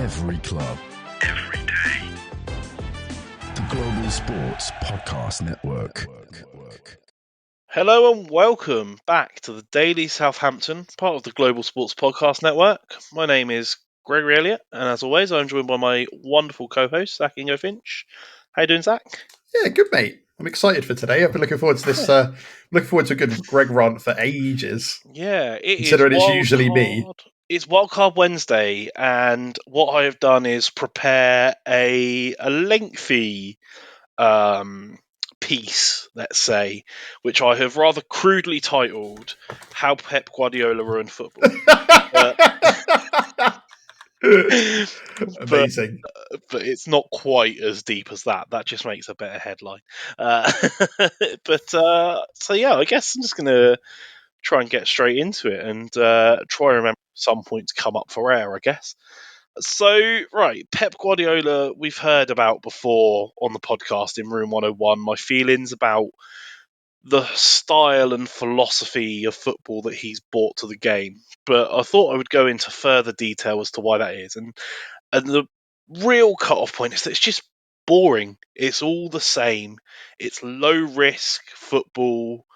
Every club. Every day. The Global Sports Podcast Network. Hello and welcome back to the Daily Southampton, part of the Global Sports Podcast Network. My name is Gregory Elliott, and as always, I'm joined by my wonderful co-host, Zach Ingo Finch. How you doing, Zach? Yeah, good, mate. I'm excited for today. I've been looking forward to this. Looking forward to a good Greg rant for ages. Yeah, it is Considering it's usually me. It's Wildcard Wednesday, and what I have done is prepare a lengthy piece, let's say, which I have rather crudely titled "How Pep Guardiola Ruined Football." Amazing. But it's not quite as deep as that. That just makes a better headline. So yeah, I guess I'm just going to try and get straight into it and try and remember some point to come up for air, I guess. So, right, Pep Guardiola, we've heard about before on the podcast in Room 101, my feelings about the style and philosophy of football that he's brought to the game. But I thought I would go into further detail as to why that is. And the real cut-off point is that it's just boring. It's all the same. It's low-risk football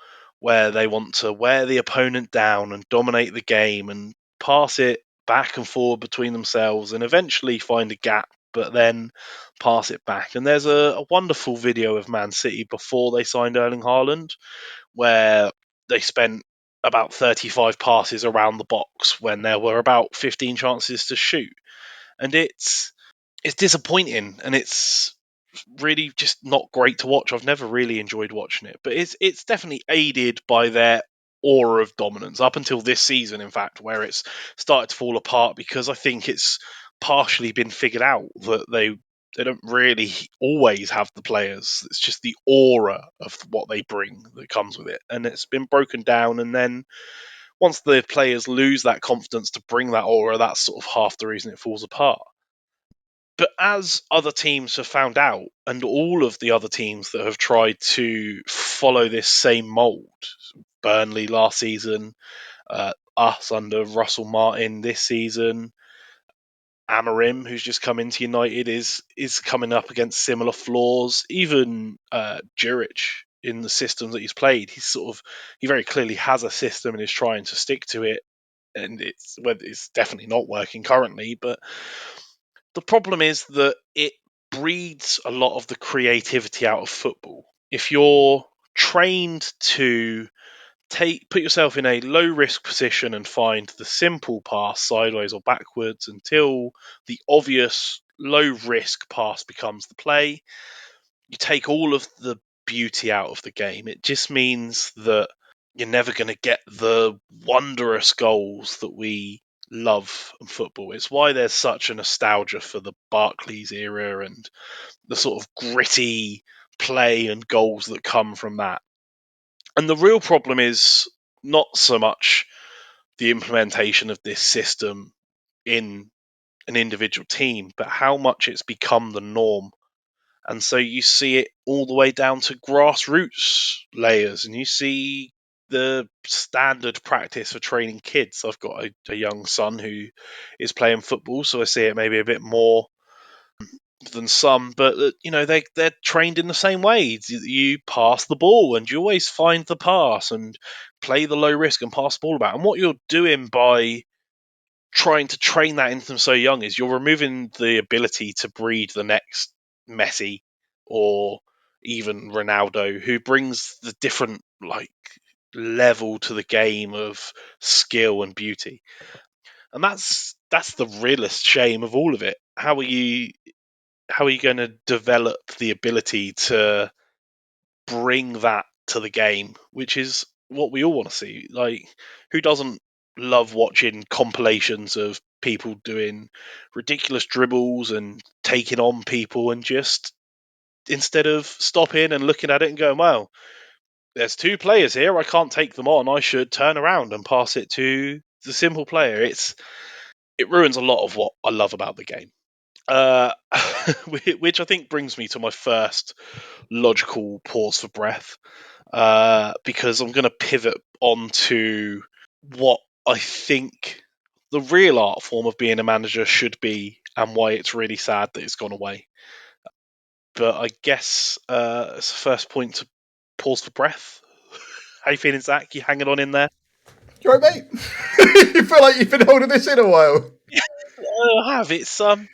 where they want to wear the opponent down and dominate the game and pass it back and forward between themselves and eventually find a gap, but then pass it back. And there's a wonderful video of Man City before they signed Erling Haaland where they spent about 35 passes around the box when there were about 15 chances to shoot. And it's disappointing, and it's really just not great to watch. I've never really enjoyed watching it, but it's definitely aided by their aura of dominance up until this season, in fact, where it's started to fall apart because I think it's partially been figured out that they don't really always have the players. It's just the aura of what they bring that comes with it, and it's been broken down. And then once the players lose that confidence to bring that aura, that's sort of half the reason it falls apart. But as other teams have found out, and all of the other teams that have tried to follow this same mould, Burnley last season, us under Russell Martin this season, Amorim, who's just come into United, is coming up against similar flaws. Even Juric in the systems that he's played, he very clearly has a system and is trying to stick to it, and it's definitely not working currently, but the problem is that it breeds a lot of the creativity out of football. If you're trained to put yourself in a low risk position and find the simple pass sideways or backwards until the obvious low risk pass becomes the play, you take all of the beauty out of the game. It just means that you're never going to get the wondrous goals that we love in football. It's why there's such a nostalgia for the Barclays era and the sort of gritty play and goals that come from that. And the real problem is not so much the implementation of this system in an individual team, but how much it's become the norm. And so you see it all the way down to grassroots layers, and you see the standard practice for training kids. I've got a young son who is playing football, so I see it maybe a bit more than some, but they're trained in the same way. You pass the ball and you always find the pass and play the low risk and pass the ball about. And what you're doing by trying to train that into them so young is you're removing the ability to breed the next Messi or even Ronaldo, who brings the different level to the game of skill and beauty. And that's the realest shame of all of it. How are you going to develop the ability to bring that to the game, which is what we all want to see? Like, who doesn't love watching compilations of people doing ridiculous dribbles and taking on people, and just instead of stopping and looking at it and going, wow, there's two players here, I can't take them on, I should turn around and pass it to the simple player. It ruins a lot of what I love about the game. Which I think brings me to my first logical pause for breath, because I'm going to pivot onto what I think the real art form of being a manager should be, and why it's really sad that it's gone away. But I guess it's the first point to pause for breath. How you feeling, Zach? You hanging on in there? You all right, mate? You feel like you've been holding this in a while. I have. It's sad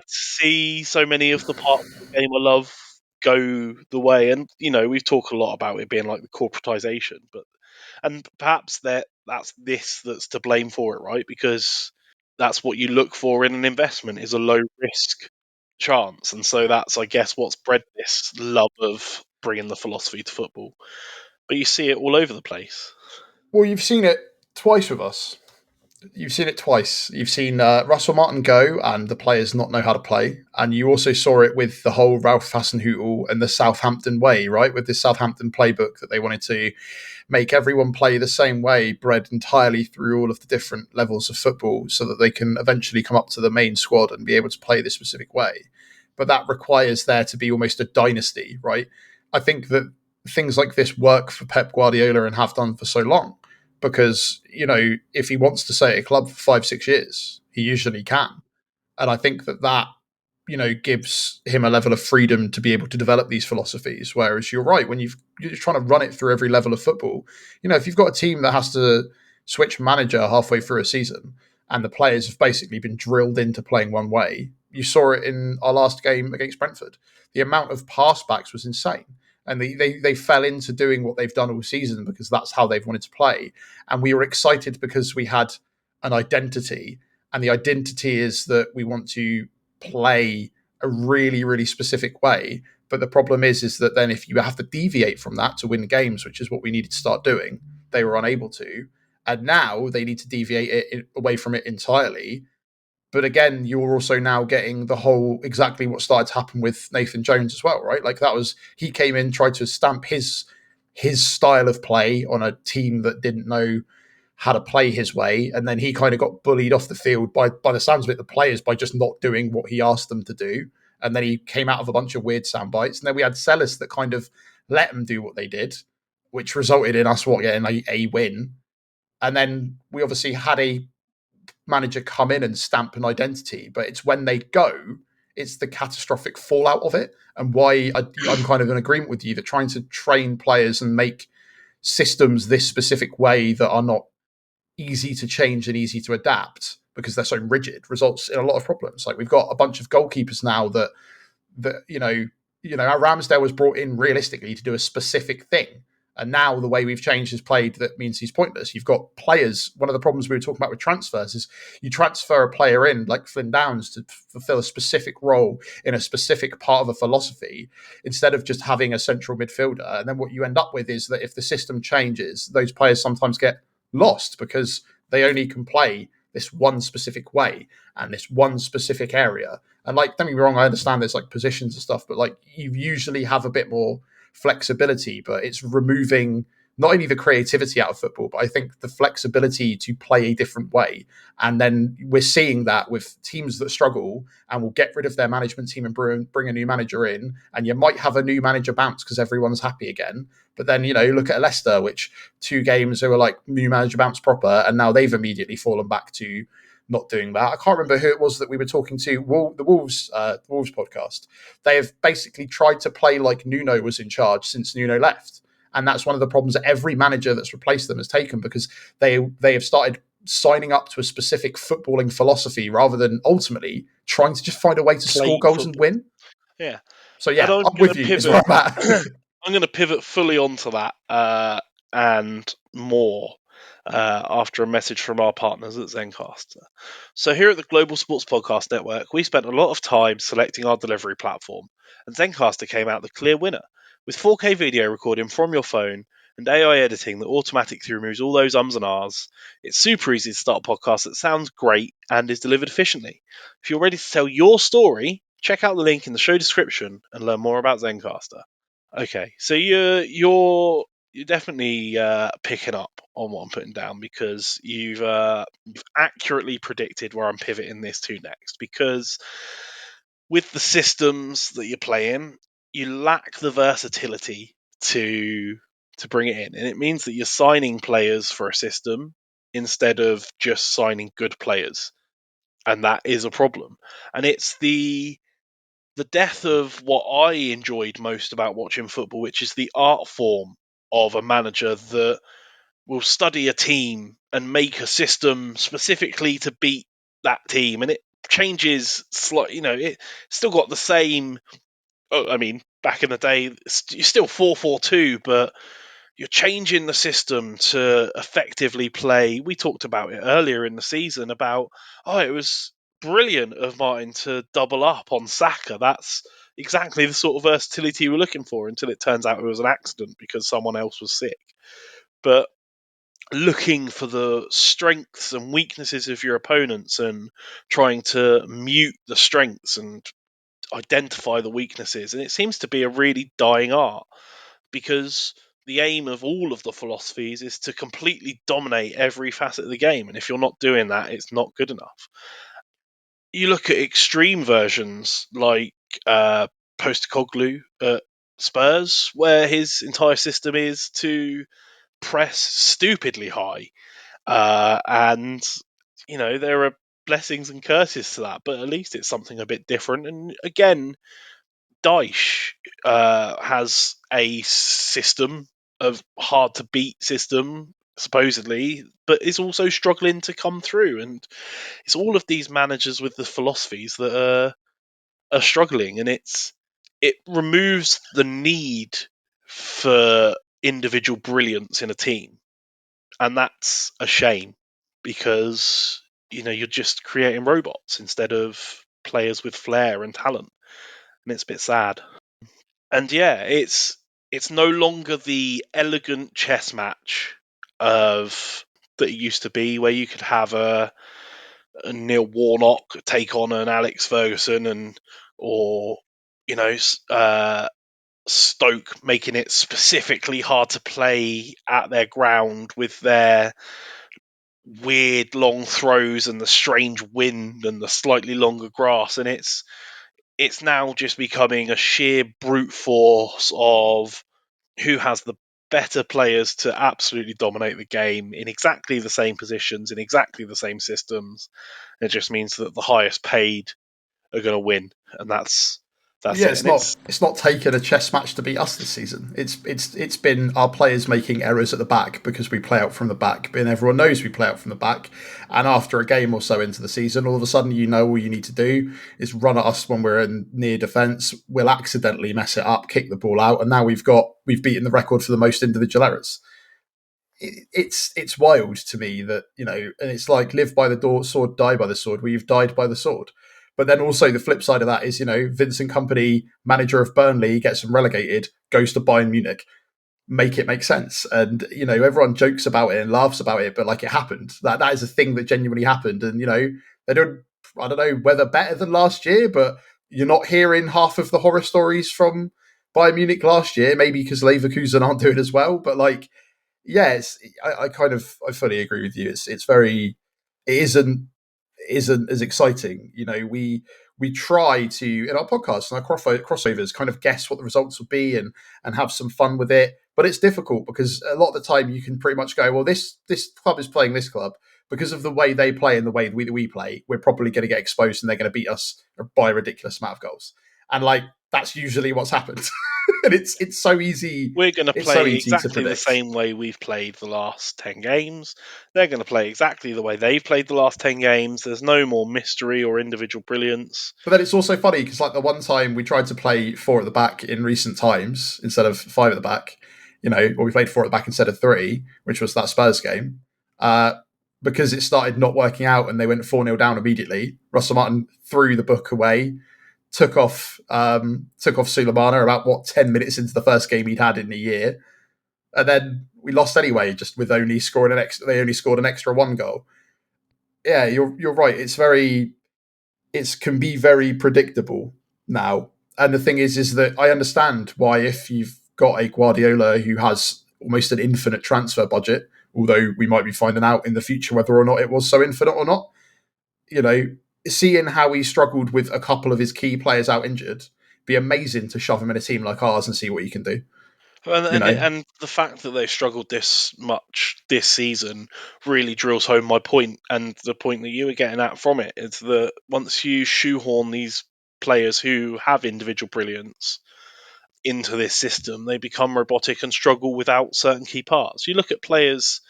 to see so many of the parts of the game I love go the way, and we've talked a lot about it being like the corporatization, and perhaps that's to blame for it, right? Because that's what you look for in an investment, is a low risk chance, and so that's, I guess, what's bred this love of bringing the philosophy to football. But you see it all over the place. Well, you've seen it twice with us. You've seen it twice. You've seen Russell Martin go and the players not know how to play. And you also saw it with the whole Ralph Hasenhüttl and the Southampton way, right? With this Southampton playbook that they wanted to make everyone play the same way, bred entirely through all of the different levels of football so that they can eventually come up to the main squad and be able to play this specific way. But that requires there to be almost a dynasty, right? I think that things like this work for Pep Guardiola and have done for so long because, if he wants to stay at a club for 5-6 years, he usually can. And I think that gives him a level of freedom to be able to develop these philosophies. Whereas you're right, when you're trying to run it through every level of football, if you've got a team that has to switch manager halfway through a season and the players have basically been drilled into playing one way, you saw it in our last game against Brentford. The amount of pass backs was insane. And they fell into doing what they've done all season because that's how they've wanted to play. And we were excited because we had an identity. And the identity is that we want to play a really, really specific way. But the problem is that then if you have to deviate from that to win games, which is what we needed to start doing, they were unable to. And now they need to deviate it away from it entirely. But again, you're also now getting the whole exactly what started to happen with Nathan Jones as well, right? Like he came in, tried to stamp his style of play on a team that didn't know how to play his way, and then he kind of got bullied off the field by the sounds of it, the players, by just not doing what he asked them to do. And then he came out of a bunch of weird sound bites, and then we had Sellis that kind of let them do what they did, which resulted in us getting a win. And then we obviously had a manager come in and stamp an identity, but it's when they go, it's the catastrophic fallout of it, and why I'm kind of in agreement with you that trying to train players and make systems this specific way that are not easy to change and easy to adapt because they're so rigid results in a lot of problems. Like we've got a bunch of goalkeepers now that our Ramsdale was brought in realistically to do a specific thing. And now the way we've changed his play, that means he's pointless. You've got players. One of the problems we were talking about with transfers is you transfer a player in like Flynn Downs to fulfill a specific role in a specific part of a philosophy instead of just having a central midfielder. And then what you end up with is that if the system changes, those players sometimes get lost because they only can play this one specific way and this one specific area. And like, don't get me wrong, I understand there's like positions and stuff, but like you usually have a bit more flexibility, but it's removing not only the creativity out of football, but I think the flexibility to play a different way. And then we're seeing that with teams that struggle and will get rid of their management team and bring a new manager in. And you might have a new manager bounce because everyone's happy again. But then, look at Leicester, which 2 games they were like new manager bounce proper, and now they've immediately fallen back to not doing that. I can't remember who it was that we were talking to, the Wolves podcast. They have basically tried to play like Nuno was in charge since Nuno left. And that's one of the problems that every manager that's replaced them has taken, because they have started signing up to a specific footballing philosophy rather than ultimately trying to just find a way to score goals and win. Yeah. So yeah, I'm with you. Is where I'm at. I'm going to pivot fully onto that and more after a message from our partners at Zencastr. So here at the Global Sports Podcast Network, we spent a lot of time selecting our delivery platform, and Zencastr came out the clear winner. With 4K video recording from your phone and AI editing that automatically removes all those ums and ahs, it's super easy to start a podcast that sounds great and is delivered efficiently. If you're ready to tell your story, check out the link in the show description and learn more about Zencastr. Okay, so you're definitely picking up on what I'm putting down, because you've accurately predicted where I'm pivoting this to next. Because with the systems that you're playing, you lack the versatility to bring it in, and it means that you're signing players for a system instead of just signing good players. And that is a problem. And it's the death of what I enjoyed most about watching football, which is the art form of a manager that will study a team and make a system specifically to beat that team. And it changes slightly, it still got the same. I mean, back in the day, you're still 4-4-2, but you're changing the system to effectively play. We talked about it earlier in the season about, it was brilliant of Martin to double up on Saka. That's exactly the sort of versatility we're looking for, until it turns out it was an accident because someone else was sick. But looking for the strengths and weaknesses of your opponents and trying to mute the strengths and identify the weaknesses. And it seems to be a really dying art, because the aim of all of the philosophies is to completely dominate every facet of the game. And if you're not doing that, it's not good enough. You look at extreme versions like Postecoglou at Spurs, where his entire system is to press stupidly high. And, there are blessings and curses to that, but at least it's something a bit different. And again, Dyche has a system of hard to beat system, supposedly, but is also struggling to come through. And it's all of these managers with the philosophies that are struggling, and it removes the need for individual brilliance in a team, and that's a shame, because you're just creating robots instead of players with flair and talent, and it's a bit sad. And yeah, it's no longer the elegant chess match of that it used to be, where you could have a Neil Warnock take on an Alex Ferguson, or Stoke making it specifically hard to play at their ground with their weird long throws and the strange wind and the slightly longer grass. And it's now just becoming a sheer brute force of who has the better players to absolutely dominate the game in exactly the same positions, in exactly the same systems. It just means that the highest paid are going to win, and that's Yeah, it. And it's not taken a chess match to beat us this season. It's been our players making errors at the back because we play out from the back, and everyone knows we play out from the back. And after a game or so into the season, all of a sudden all you need to do is run at us when we're in near defence. We'll accidentally mess it up, kick the ball out, and now we've beaten the record for the most individual errors. It's wild to me that, and it's like live by the sword, die by the sword. Well, you've died by the sword. But then also the flip side of that is, Vincent Kompany, manager of Burnley, gets them relegated, goes to Bayern Munich. Make it make sense. And, everyone jokes about it and laughs about it, but like it happened. That is a thing that genuinely happened. And, they don't, I don't know whether better than last year, but you're not hearing half of the horror stories from Bayern Munich last year, maybe because Leverkusen aren't doing as well. But like, yeah, I fully agree with you. It's very, it isn't as exciting. We try to, in our podcasts and our crossovers, kind of guess what the results will be and have some fun with it. But it's difficult because a lot of the time you can pretty much go, well, this club is playing this club because of the way they play and the way we play. We're probably going to get exposed and they're going to beat us by a ridiculous amount of goals. And like that's usually what's happened. And it's so easy. we're going to It's so play easy to exactly the predict. same way we've played the last 10 games. They're going to play exactly the way they've played the last 10 games. There's no more mystery or individual brilliance. But then it's also funny because, like, the one time we tried to play four at the back in recent times instead of five at the back, or we played four at the back instead of three, which was that Spurs game, because it started not working out and they went 4-0 down immediately. Russell Martin threw the book away, took off Sulemana about 10 minutes into the first game he'd had in a year, and then we lost anyway, just with only scoring they only scored an extra one goal. Yeah, you're right. It can be very predictable now. And the thing is that I understand why, if you've got a Guardiola who has almost an infinite transfer budget, although we might be finding out in the future whether or not it was so infinite or not, seeing how he struggled with a couple of his key players out injured, be amazing to shove him in a team like ours and see what he can do. And the fact that they struggled this much this season really drills home my point, and the point that you were getting at from it is that once you shoehorn these players who have individual brilliance into this system, they become robotic and struggle without certain key parts. You look at players,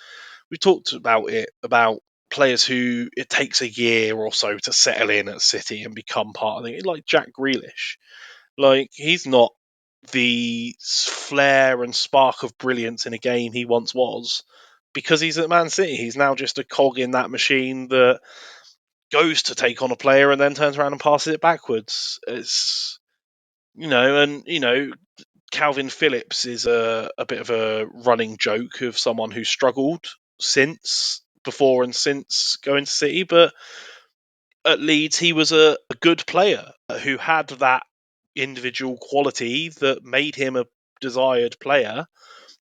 we talked about it, about players who it takes a year or so to settle in at City and become part of it, like Jack Grealish. Like, he's not the flair and spark of brilliance in a game he once was because he's at Man City. He's now just a cog in that machine that goes to take on a player and then turns around and passes it backwards. It's, Calvin Phillips is a bit of a running joke of someone who struggled before and since going to City, but at Leeds he was a good player who had that individual quality that made him a desired player,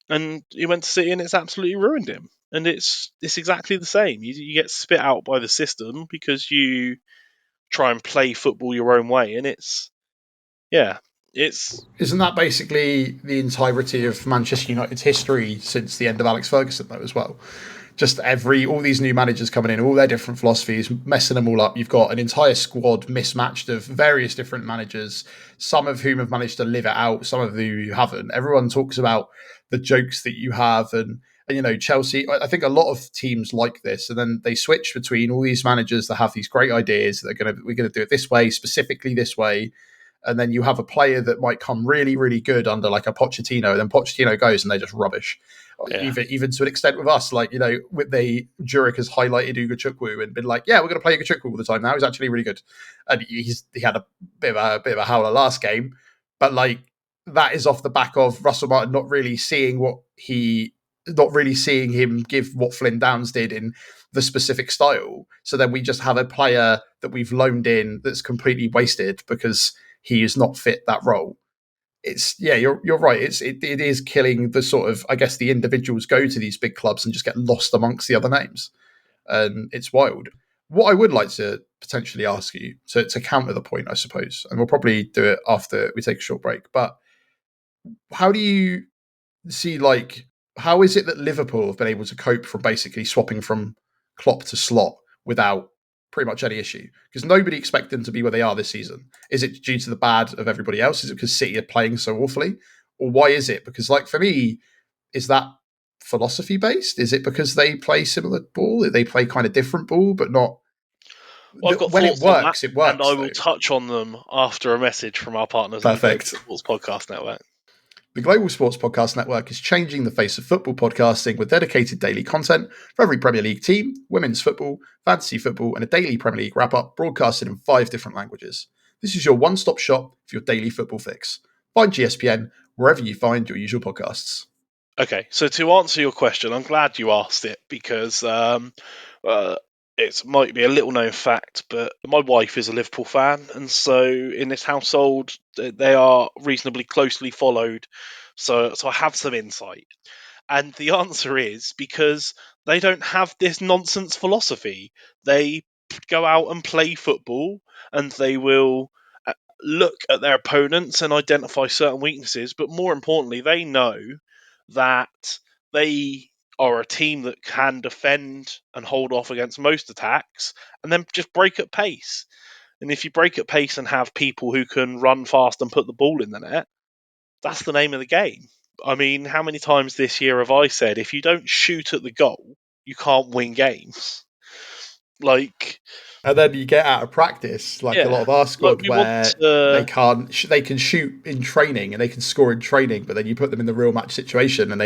and he went to City and it's absolutely ruined him. And it's exactly the same. You get spit out by the system because you try and play football your own way, and it's Isn't that basically the entirety of Manchester United's history since the end of Alex Ferguson, though, as well? Just all these new managers coming in, all their different philosophies, messing them all up. You've got an entire squad mismatched of various different managers, some of whom have managed to live it out, some of whom you haven't. Everyone talks about the jokes that you have, and Chelsea. I think a lot of teams like this, and then they switch between all these managers that have these great ideas. We're going to do it this way, specifically this way, and then you have a player that might come really, really good under like a Pochettino, and then Pochettino goes and they're just rubbish. Yeah. Even to an extent with us, like, with Jurek has highlighted Ugachukwu and been like, yeah, we're going to play Ugachukwu all the time now. He's actually really good, and he had a bit of a howler last game, but like that is off the back of Russell Martin not really seeing him give what Flynn Downs did in the specific style. So then we just have a player that we've loaned in that's completely wasted because he is not fit that role. You're right. It is killing the sort of, I guess, the individuals go to these big clubs and just get lost amongst the other names, and it's wild. What I would like to potentially ask you to counter the point, I suppose, and we'll probably do it after we take a short break. But how do you see, like, how is it that Liverpool have been able to cope from basically swapping from Klopp to slot without pretty much any issue? Because nobody expected them to be where they are this season. Is it due to the bad of everybody else? Is it because City are playing so awfully? Or why is it? Because, like, for me, is that philosophy based? Is it because they play similar ball? They play kind of different ball, but not. Well, I've got When thoughts on that, it and works I though. will touch on them after a message from our partners at the Global Perfect. Sports Podcast Network. The Global Sports Podcast Network is changing the face of football podcasting with dedicated daily content for every Premier League team, women's football, fantasy football, and a daily Premier League wrap-up broadcasted in 5 different languages. This is your one-stop shop for your daily football fix. Find GSPN wherever you find your usual podcasts. Okay, so to answer your question, I'm glad you asked it because it might be a little known fact, but my wife is a Liverpool fan, and so in this household they are reasonably closely followed. So I have some insight, and the answer is because they don't have this nonsense philosophy. They go out and play football, and they will look at their opponents and identify certain weaknesses. But more importantly, they know that they are a team that can defend and hold off against most attacks and then just break at pace. And if you break at pace and have people who can run fast and put the ball in the net, that's the name of the game. I mean, how many times this year have I said, if you don't shoot at the goal, you can't win games? Like, And then you get out of practice, like a lot yeah, of our like squad, we want where they to. can't. They can shoot in training and they can score in training, but then you put them in the real match situation, and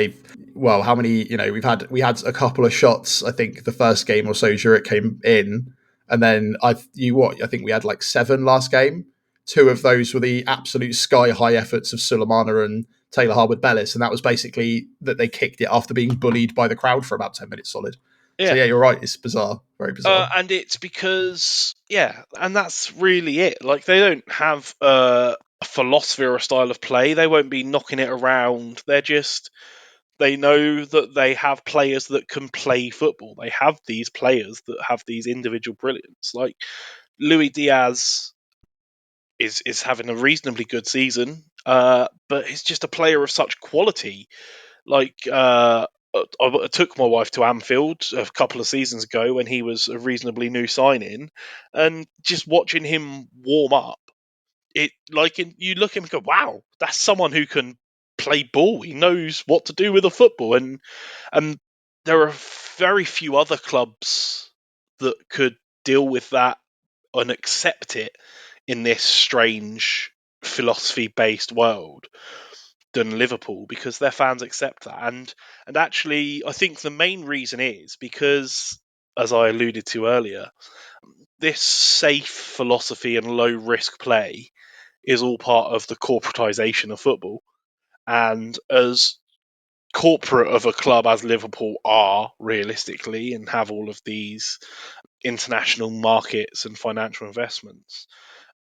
how many? We had a couple of shots. I think the first game or so, Zurich came in, and then I think we had like 7 last game. 2 of those were the absolute sky high efforts of Sulemana and Taylor Harwood-Bellis, and that was basically that they kicked it after being bullied by the crowd for about 10 minutes solid. So Yeah, yeah, you're right. It's bizarre, very bizarre. and it's because, and that's really it. Like, they don't have a philosophy or a style of play. They won't be knocking it around. They know that they have players that can play football. They have these players that have these individual brilliance. Like, Luis Diaz is having a reasonably good season, but he's just a player of such quality. Like, I took my wife to Anfield a couple of seasons ago when he was a reasonably new signing, and just watching him warm up, you look at him and go, "Wow, that's someone who can play ball. He knows what to do with a football." And there are very few other clubs that could deal with that and accept it in this strange philosophy-based world than Liverpool, because their fans accept that. And actually, I think the main reason is because, as I alluded to earlier, this safe philosophy and low risk play is all part of the corporatization of football. And as corporate of a club as Liverpool are realistically and have all of these international markets and financial investments,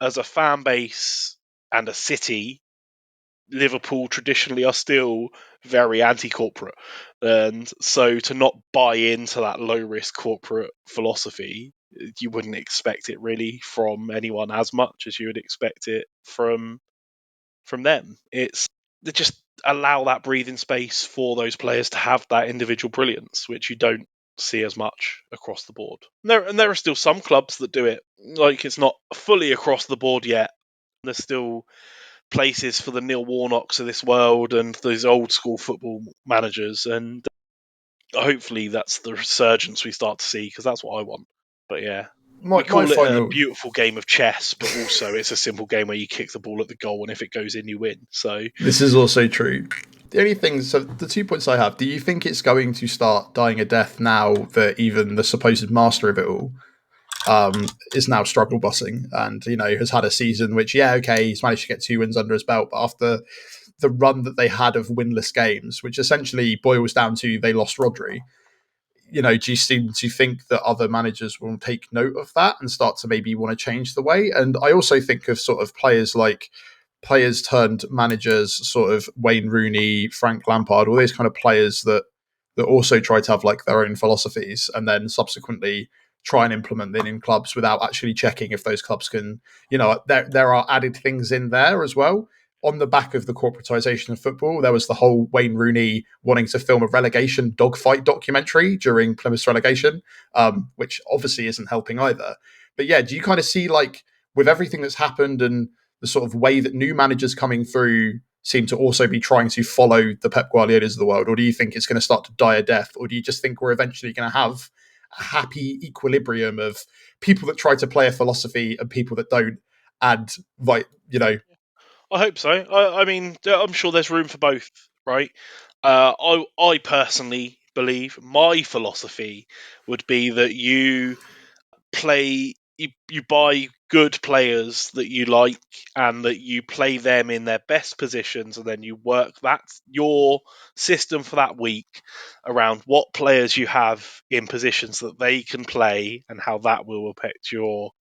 as a fan base and a city, Liverpool traditionally are still very anti-corporate, and so to not buy into that low-risk corporate philosophy, you wouldn't expect it really from anyone as much as you would expect it from them. It's they just allow that breathing space for those players to have that individual brilliance, which you don't see as much across the board. And there are still some clubs that do it. Like, it's not fully across the board yet. There's still places for the Neil Warnocks of this world and those old school football managers, and hopefully that's the resurgence we start to see, because that's what I want. But yeah, we My call it a final. beautiful game of chess, but also it's a simple game where you kick the ball at the goal, and if it goes in, you win. So This is also true. The only thing, so the 2 points I have, do you think it's going to start dying a death now that even the supposed master of it all is now struggle bussing and, has had a season which, yeah, okay, he's managed to get 2 wins under his belt, but after the run that they had of winless games, which essentially boils down to they lost Rodri, do you seem to think that other managers will take note of that and start to maybe want to change the way? And I also think of sort of players turned managers, sort of Wayne Rooney, Frank Lampard, all these kind of players that also try to have like their own philosophies and then subsequently try and implement them in clubs without actually checking if those clubs can, there are added things in there as well. On the back of the corporatization of football, there was the whole Wayne Rooney wanting to film a relegation dogfight documentary during Plymouth's relegation, which obviously isn't helping either. But yeah, do you kind of see, like, with everything that's happened and the sort of way that new managers coming through seem to also be trying to follow the Pep Guardiolas of the world, or do you think it's going to start to die a death, or do you just think we're eventually going to have a happy equilibrium of people that try to play a philosophy and people that don't, and I hope so. I mean, I'm sure there's room for both, right? I personally believe my philosophy would be that you buy good players that you like, and that you play them in their best positions, and then you work that's your system for that week around what players you have in positions that they can play, and how that will affect who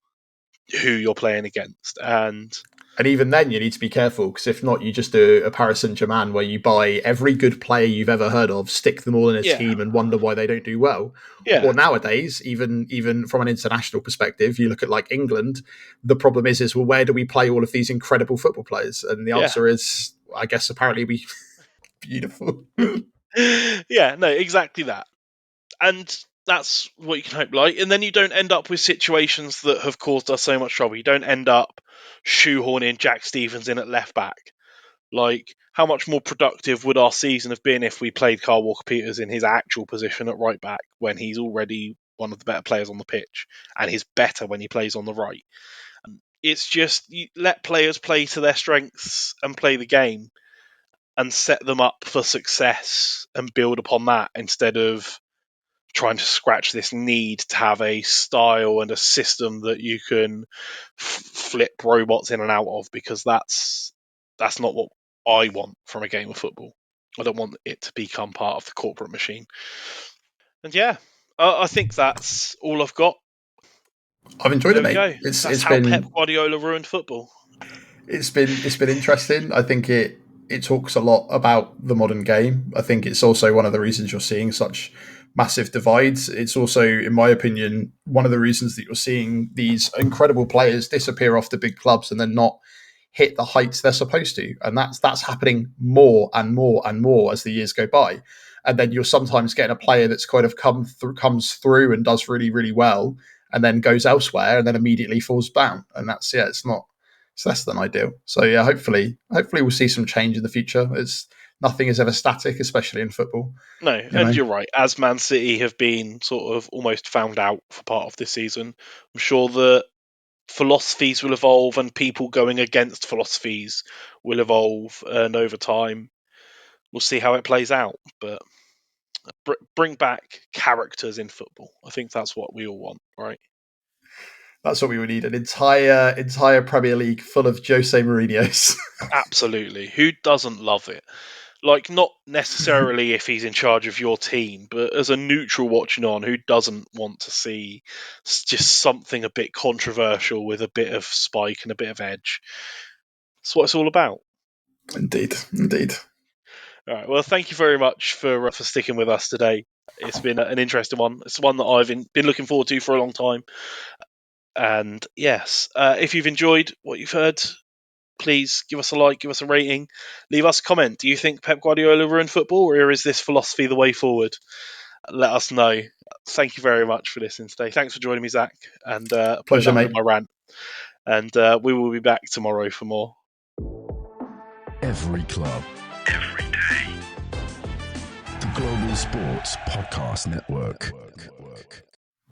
you're playing against. And even then, you need to be careful, because if not, you just do a Paris Saint-Germain where you buy every good player you've ever heard of, stick them all in a Yeah, team, and wonder why they don't do well. yeah, Or nowadays, even from an international perspective, you look at like England. The problem is well, where do we play all of these incredible football players? And the yeah. answer is, I guess, apparently, we beautiful. Yeah, no, exactly that. And that's what you can hope, like. And then you don't end up with situations that have caused us so much trouble. You don't end up shoehorning Jack Stevens in at left back. Like, how much more productive would our season have been if we played Carl Walker-Peters in his actual position at right back, when he's already one of the better players on the pitch, and he's better when he plays on the right? It's just, you let players play to their strengths and play the game, and set them up for success and build upon that, instead of trying to scratch this need to have a style and a system that you can flip robots in and out of, because that's not what I want from a game of football. I don't want it to become part of the corporate machine. And yeah, I think that's all I've got. I've enjoyed There it, we mate. go. It's That's it's how Pep been Guardiola ruined football. it's been interesting. I think it talks a lot about the modern game. I think it's also one of the reasons you're seeing such massive divides. It's also, in my opinion, one of the reasons that you're seeing these incredible players disappear off the big clubs and then not hit the heights they're supposed to. And that's happening more and more and more as the years go by. And then you're sometimes getting a player that's kind of comes through and does really, really well, and then goes elsewhere and then immediately falls down. And it's less than ideal. So yeah, hopefully we'll see some change in the future. Nothing is ever static, especially in football. No, and you're right. As Man City have been sort of almost found out for part of this season, I'm sure that philosophies will evolve and people going against philosophies will evolve, and over time we'll see how it plays out. But bring back characters in football. I think that's what we all want, right? That's what we would need, an entire Premier League full of Jose Mourinho's. Absolutely. Who doesn't love it? Like, not necessarily if he's in charge of your team, but as a neutral watching on, who doesn't want to see just something a bit controversial with a bit of spike and a bit of edge? That's what it's all about. Indeed. All right. Well, thank you very much for sticking with us today. It's been an interesting one. It's one that I've been looking forward to for a long time. And yes, if you've enjoyed what you've heard, please give us a like, give us a rating, leave us a comment. Do you think Pep Guardiola ruined football, or is this philosophy the way forward? Let us know. Thank you very much for listening today. Thanks for joining me, Zach, and Pleasure, mate. my rant. And we will be back tomorrow for more. Every club, every day. The Global Sports Podcast Network.